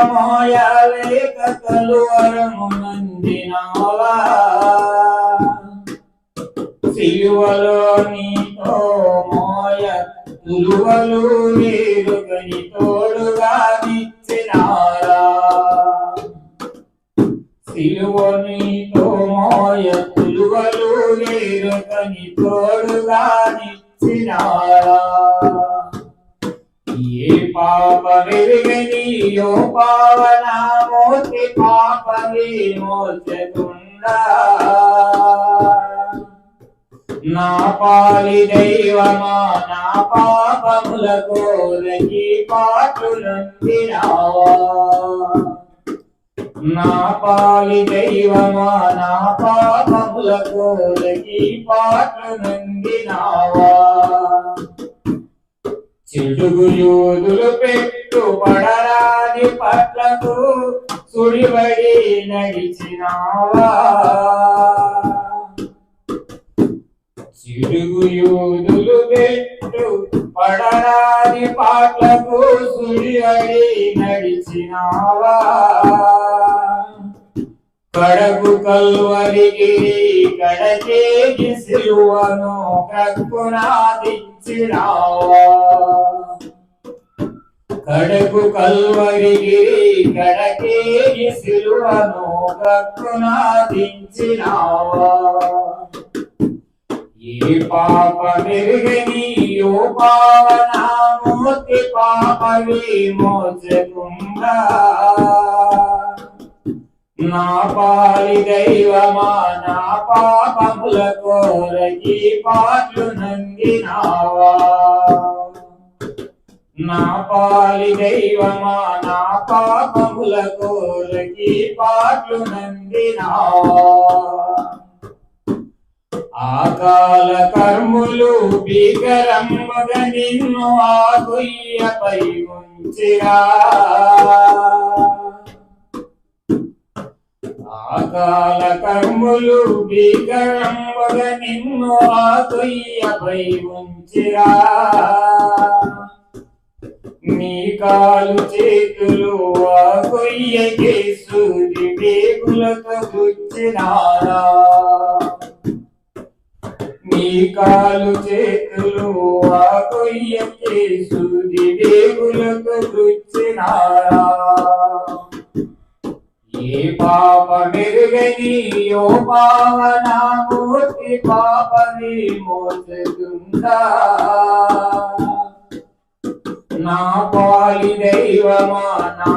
మోయలేక కలువరమునందినావా సిలువలో నీతో మోయ తులువలు వేరుగని తోడుగా నిచ్చినారా సిలువ నీతో మోయ తులువలు వేరుగని తోడుగా నిచ్చినారా ఏ పాప వెరుగనియో పావనామూర్తి పాప విమోచకుండా నా పాలి దైవమా నా పాపముల కోరకి పాటునందినావా నా పాలి దైవమా నా పాపముల కోరకి పాటునందినావా చిడుగు యూదులు పెట్టు పడరాని పట్లకు సుడిబడి నడిచినావా చిడుగు యూదులు పెట్టు పడరాని పాట్లకు సుడిబడి నడిచినావా కడగు కల్వరికి కడచేకి సిలువను కక్కునాదించినావా కడకు కల్వరికి కడకేకి సిలువను కక్కునాదించినావా ఏ పాప మెరుగనియో పావనామూర్తి పాప విమోచకుండా నా పాలి దైవమా నా పాపముల కోరకి పాటునందినావా నా పాలి దైవమా నా పాపముల కోరకి పాటునందినావా ఆకాల కర్ములు భీకరముగా నిన్ను ఆ గొయ్యపై ఉంచిరా ఆకాల కర్ములు భీకరముగా నిన్ను ఆ గొయ్యపై ఉంచిరా నీ కాలు చేతులు ఆ గొయ్యకి సూది వేగులతో గుచ్చినారా నీ కాలు చేతులు ఆ కొయ్యకి సూది వేగులకు గుచ్చినారా ఏ పాప మెరుగనియో పావనామూర్తి పాప విమోచకుండా నా పాలి దైవమా నా